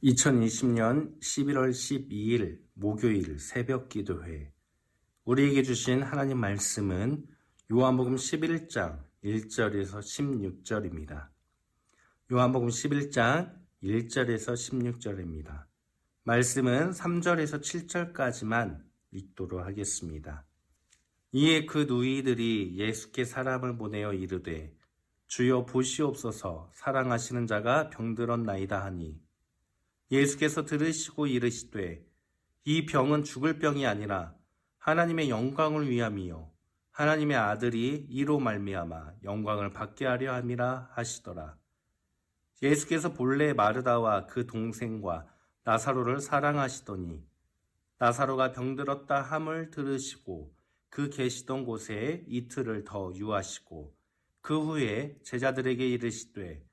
2020년 11월 12일 목요일 새벽 기도회. 우리에게 주신 하나님 말씀은 요한복음 11장 1절에서 16절입니다. 요한복음 11장 1절에서 16절입니다. 말씀은 3절에서 7절까지만 읽도록 하겠습니다. 이에 그 누이들이 예수께 사람을 보내어 이르되 주여 보시옵소서, 사랑하시는 자가 병들었나이다 하니, 예수께서 들으시고 이르시되 이 병은 죽을 병이 아니라 하나님의 영광을 위함이요 하나님의 아들이 이로 말미암아 영광을 받게 하려 함이라 하시더라. 예수께서 본래 마르다와 그 동생과 나사로를 사랑하시더니 나사로가 병들었다 함을 들으시고 그 계시던 곳에 이틀을 더 유하시고 그 후에 제자들에게 이르시되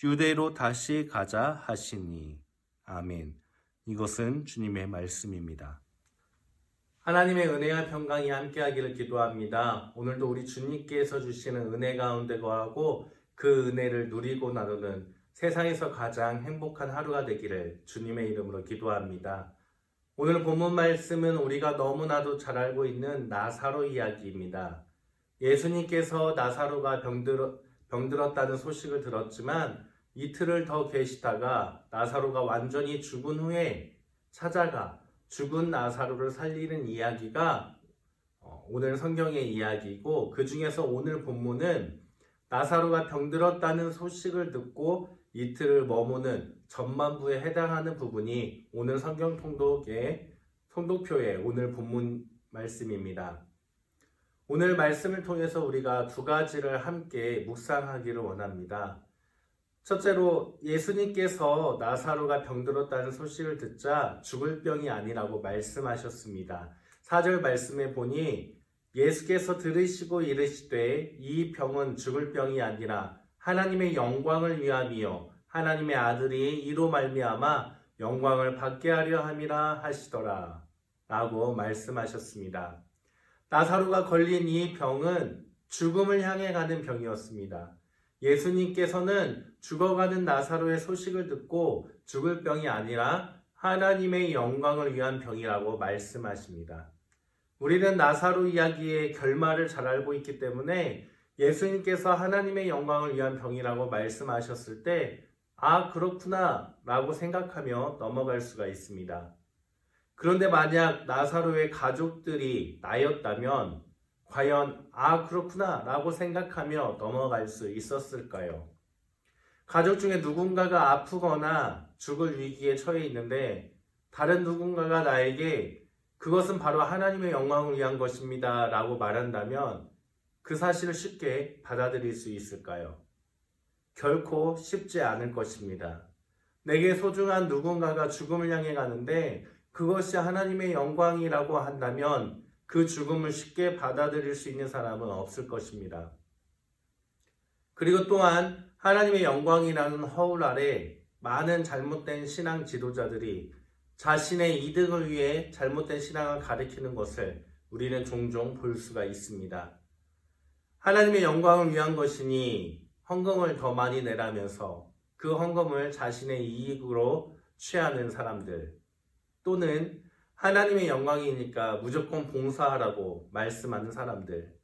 유대로 다시 가자 하시니. 아멘. 이것은 주님의 말씀입니다. 하나님의 은혜와 평강이 함께하기를 기도합니다. 오늘도 우리 주님께서 주시는 은혜 가운데 거하고 그 은혜를 누리고 나누는 세상에서 가장 행복한 하루가 되기를 주님의 이름으로 기도합니다. 오늘 본문 말씀은 우리가 너무나도 잘 알고 있는 나사로 이야기입니다. 예수님께서 나사로가 병들었다는 소식을 들었지만 이틀을 더 계시다가 나사로가 완전히 죽은 후에 찾아가 죽은 나사로를 살리는 이야기가 오늘 성경의 이야기이고, 그 중에서 오늘 본문은 나사로가 병들었다는 소식을 듣고 이틀을 머무는 전만부에 해당하는 부분이 오늘 성경 통독표의 오늘 본문 말씀입니다. 오늘 말씀을 통해서 우리가 두 가지를 함께 묵상하기를 원합니다. 첫째로, 예수님께서 나사로가 병들었다는 소식을 듣자 죽을 병이 아니라고 말씀하셨습니다. 4절 말씀에 보니 예수께서 들으시고 이르시되 이 병은 죽을 병이 아니라 하나님의 영광을 위함이요 하나님의 아들이 이로 말미암아 영광을 받게 하려 함이라 하시더라 라고 말씀하셨습니다. 나사로가 걸린 이 병은 죽음을 향해 가는 병이었습니다. 예수님께서는 죽어가는 나사로의 소식을 듣고 죽을 병이 아니라 하나님의 영광을 위한 병이라고 말씀하십니다. 우리는 나사로 이야기의 결말을 잘 알고 있기 때문에 예수님께서 하나님의 영광을 위한 병이라고 말씀하셨을 때 아, 그렇구나 라고 생각하며 넘어갈 수가 있습니다. 그런데 만약 나사로의 가족들이 나였다면 과연 아, 그렇구나 라고 생각하며 넘어갈 수 있었을까요? 가족 중에 누군가가 아프거나 죽을 위기에 처해 있는데 다른 누군가가 나에게 그것은 바로 하나님의 영광을 위한 것입니다 라고 말한다면 그 사실을 쉽게 받아들일 수 있을까요? 결코 쉽지 않을 것입니다. 내게 소중한 누군가가 죽음을 향해 가는데 그것이 하나님의 영광이라고 한다면 그 죽음을 쉽게 받아들일 수 있는 사람은 없을 것입니다. 그리고 또한 하나님의 영광이라는 허울 아래 많은 잘못된 신앙 지도자들이 자신의 이득을 위해 잘못된 신앙을 가리키는 것을 우리는 종종 볼 수가 있습니다. 하나님의 영광을 위한 것이니 헌금을 더 많이 내라면서 그 헌금을 자신의 이익으로 취하는 사람들, 또는 하나님의 영광이니까 무조건 봉사하라고 말씀하는 사람들,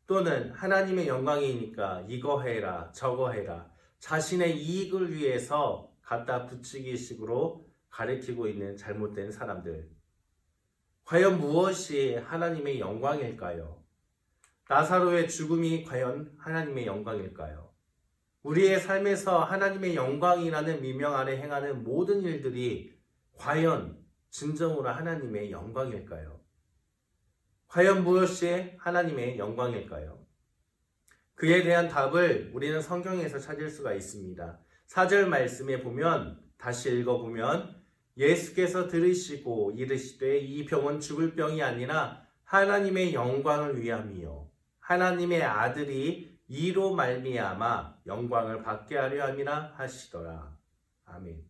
또는 하나님의 영광이니까 이거 해라 저거 해라 자신의 이익을 위해서 갖다 붙이기 식으로 가리키고 있는 잘못된 사람들. 과연 무엇이 하나님의 영광일까요? 나사로의 죽음이 과연 하나님의 영광일까요? 우리의 삶에서 하나님의 영광이라는 미명 아래 행하는 모든 일들이 과연 진정으로 하나님의 영광일까요? 과연 무엇이 하나님의 영광일까요? 그에 대한 답을 우리는 성경에서 찾을 수가 있습니다. 4절 말씀에 보면, 다시 읽어보면 예수께서 들으시고 이르시되 이 병은 죽을 병이 아니라 하나님의 영광을 위함이요 하나님의 아들이 이로 말미암아 영광을 받게 하려 함이라 하시더라. 아멘.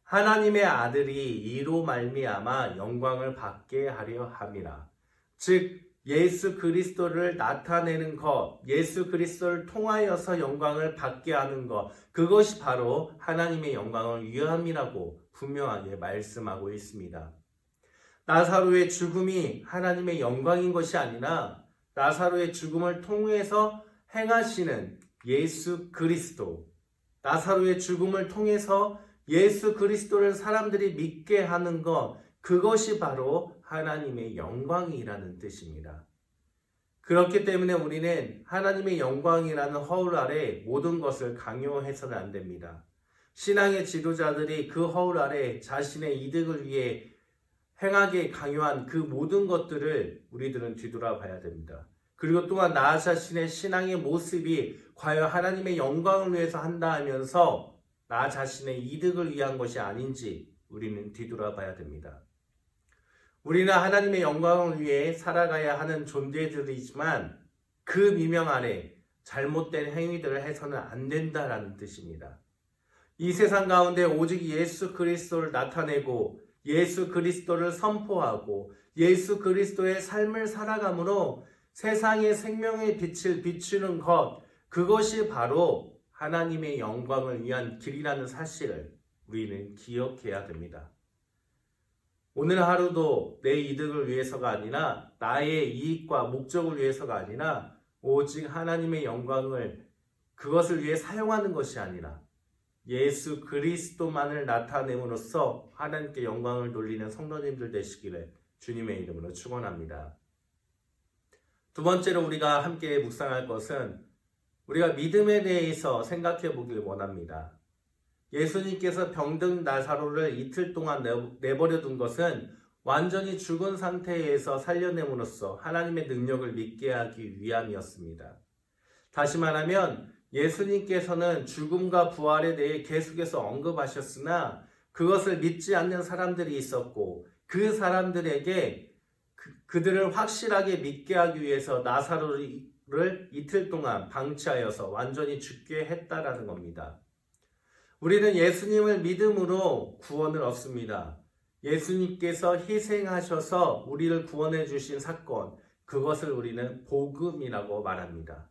하나님의 아들이 이로 말미암아 영광을 받게 하려 함이라. 즉 예수 그리스도를 나타내는 것, 예수 그리스도를 통하여서 영광을 받게 하는 것, 그것이 바로 하나님의 영광을 위함이라고 분명하게 말씀하고 있습니다. 나사로의 죽음이 하나님의 영광인 것이 아니라 나사로의 죽음을 통해서 행하시는 예수 그리스도, 나사로의 죽음을 통해서 예수 그리스도를 사람들이 믿게 하는 것, 그것이 바로 하나님의 영광이라는 뜻입니다. 그렇기 때문에 우리는 하나님의 영광이라는 허울 아래 모든 것을 강요해서는 안 됩니다. 신앙의 지도자들이 그 허울 아래 자신의 이득을 위해 행하게 강요한 그 모든 것들을 우리들은 뒤돌아봐야 됩니다. 그리고 또한 나 자신의 신앙의 모습이 과연 하나님의 영광을 위해서 한다 하면서 나 자신의 이득을 위한 것이 아닌지 우리는 뒤돌아봐야 됩니다. 우리는 하나님의 영광을 위해 살아가야 하는 존재들이지만 그 미명 아래 잘못된 행위들을 해서는 안 된다라는 뜻입니다. 이 세상 가운데 오직 예수 그리스도를 나타내고 예수 그리스도를 선포하고 예수 그리스도의 삶을 살아감으로 세상의 생명의 빛을 비추는 것, 그것이 바로 하나님의 영광을 위한 길이라는 사실을 우리는 기억해야 됩니다. 오늘 하루도 내 이득을 위해서가 아니라 나의 이익과 목적을 위해서가 아니라 오직 하나님의 영광을 그것을 위해 사용하는 것이 아니라 예수 그리스도만을 나타냄으로써 하나님께 영광을 돌리는 성도님들 되시기를 주님의 이름으로 축원합니다. 두 번째로 우리가 함께 묵상할 것은 우리가 믿음에 대해서 생각해 보길 원합니다. 예수님께서 병든 나사로를 이틀 동안 내버려 둔 것은 완전히 죽은 상태에서 살려냄으로써 하나님의 능력을 믿게 하기 위함이었습니다. 다시 말하면 예수님께서는 죽음과 부활에 대해 계속해서 언급하셨으나 그것을 믿지 않는 사람들이 있었고 그 사람들에게 그들을 확실하게 믿게 하기 위해서 나사로를 이틀 동안 방치하여서 완전히 죽게 했다라는 겁니다. 우리는 예수님을 믿음으로 구원을 얻습니다. 예수님께서 희생하셔서 우리를 구원해 주신 사건, 그것을 우리는 복음이라고 말합니다.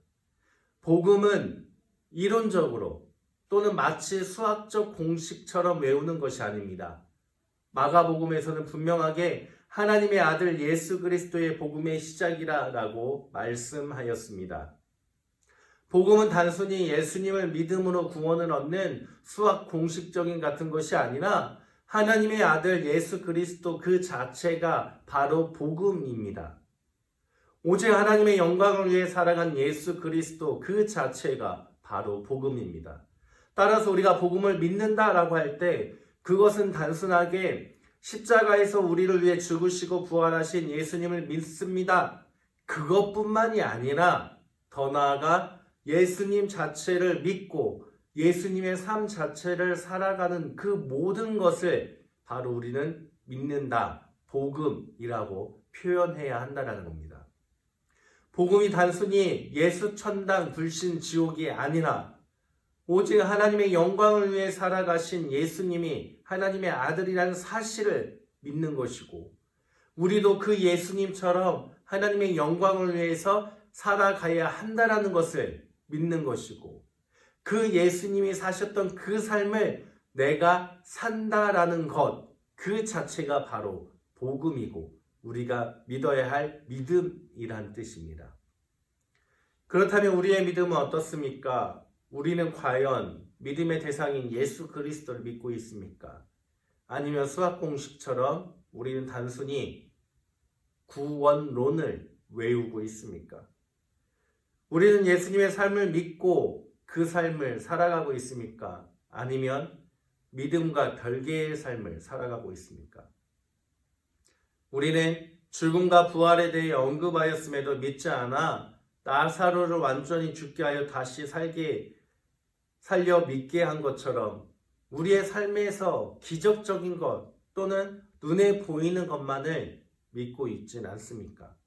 복음은 이론적으로 또는 마치 수학적 공식처럼 외우는 것이 아닙니다. 마가복음에서는 분명하게 하나님의 아들 예수 그리스도의 복음의 시작이라고 말씀하였습니다. 복음은 단순히 예수님을 믿음으로 구원을 얻는 수학 공식적인 같은 것이 아니라 하나님의 아들 예수 그리스도 그 자체가 바로 복음입니다. 오직 하나님의 영광을 위해 살아간 예수 그리스도 그 자체가 바로 복음입니다. 따라서 우리가 복음을 믿는다라고 할 때 그것은 단순하게 십자가에서 우리를 위해 죽으시고 부활하신 예수님을 믿습니다. 그것뿐만이 아니라 더 나아가 예수님 자체를 믿고 예수님의 삶 자체를 살아가는 그 모든 것을 바로 우리는 믿는다, 복음이라고 표현해야 한다는 겁니다. 복음이 단순히 예수 천당 불신 지옥이 아니라 오직 하나님의 영광을 위해 살아가신 예수님이 하나님의 아들이라는 사실을 믿는 것이고 우리도 그 예수님처럼 하나님의 영광을 위해서 살아가야 한다는 것을 믿는 것이고 그 예수님이 사셨던 그 삶을 내가 산다라는 것, 그 자체가 바로 복음이고 우리가 믿어야 할 믿음이란 뜻입니다. 그렇다면 우리의 믿음은 어떻습니까? 우리는 과연 믿음의 대상인 예수 그리스도를 믿고 있습니까? 아니면 수학 공식처럼 우리는 단순히 구원론을 외우고 있습니까? 우리는 예수님의 삶을 믿고 그 삶을 살아가고 있습니까? 아니면 믿음과 별개의 삶을 살아가고 있습니까? 우리는 죽음과 부활에 대해 언급하였음에도 믿지 않아 나사로를 완전히 죽게 하여 다시 살려 믿게 한 것처럼 우리의 삶에서 기적적인 것 또는 눈에 보이는 것만을 믿고 있진 않습니까?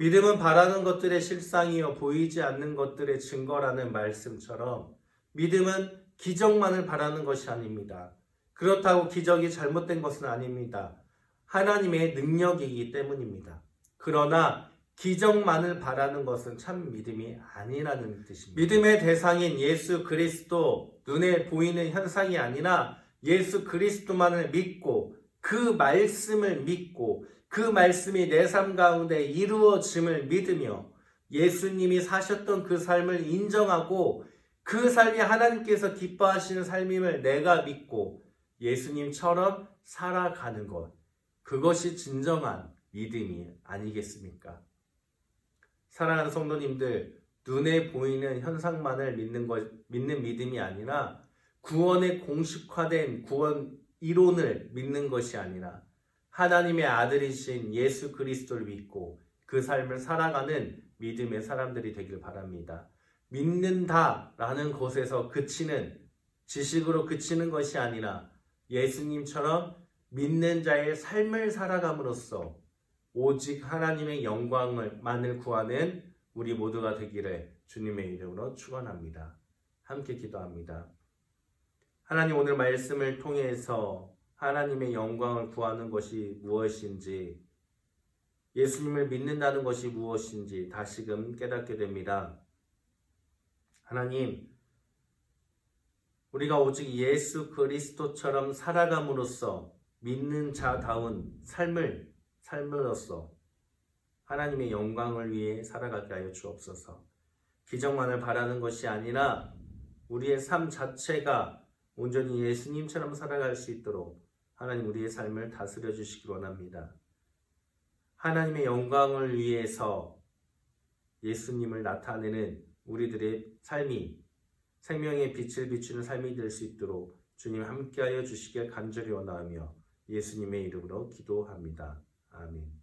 믿음은 바라는 것들의 실상이요 보이지 않는 것들의 증거라는 말씀처럼 믿음은 기적만을 바라는 것이 아닙니다. 그렇다고 기적이 잘못된 것은 아닙니다. 하나님의 능력이기 때문입니다. 그러나 기적만을 바라는 것은 참 믿음이 아니라는 뜻입니다. 믿음의 대상인 예수 그리스도, 눈에 보이는 현상이 아니라 예수 그리스도만을 믿고 그 말씀을 믿고 그 말씀이 내 삶 가운데 이루어짐을 믿으며 예수님이 사셨던 그 삶을 인정하고 그 삶이 하나님께서 기뻐하시는 삶임을 내가 믿고 예수님처럼 살아가는 것, 그것이 진정한 믿음이 아니겠습니까? 사랑하는 성도님들, 눈에 보이는 현상만을 믿는 믿음이 아니라 구원의 공식화된 구원 이론을 믿는 것이 아니라 하나님의 아들이신 예수 그리스도를 믿고 그 삶을 살아가는 믿음의 사람들이 되길 바랍니다. 믿는다라는 것에서 그치는, 지식으로 그치는 것이 아니라 예수님처럼 믿는 자의 삶을 살아감으로써 오직 하나님의 영광만을 구하는 우리 모두가 되기를 주님의 이름으로 축원합니다. 함께 기도합니다. 하나님, 오늘 말씀을 통해서 하나님의 영광을 구하는 것이 무엇인지, 예수님을 믿는다는 것이 무엇인지 다시금 깨닫게 됩니다. 하나님, 우리가 오직 예수 그리스도처럼 살아감으로써 믿는 자다운 삶으로써 하나님의 영광을 위해 살아가게 하여 주옵소서. 기적만을 바라는 것이 아니라 우리의 삶 자체가 온전히 예수님처럼 살아갈 수 있도록 하나님 우리의 삶을 다스려 주시기 원합니다. 하나님의 영광을 위해서 예수님을 나타내는 우리들의 삶이 생명의 빛을 비추는 삶이 될 수 있도록 주님 함께하여 주시길 간절히 원하며 예수님의 이름으로 기도합니다. 아멘.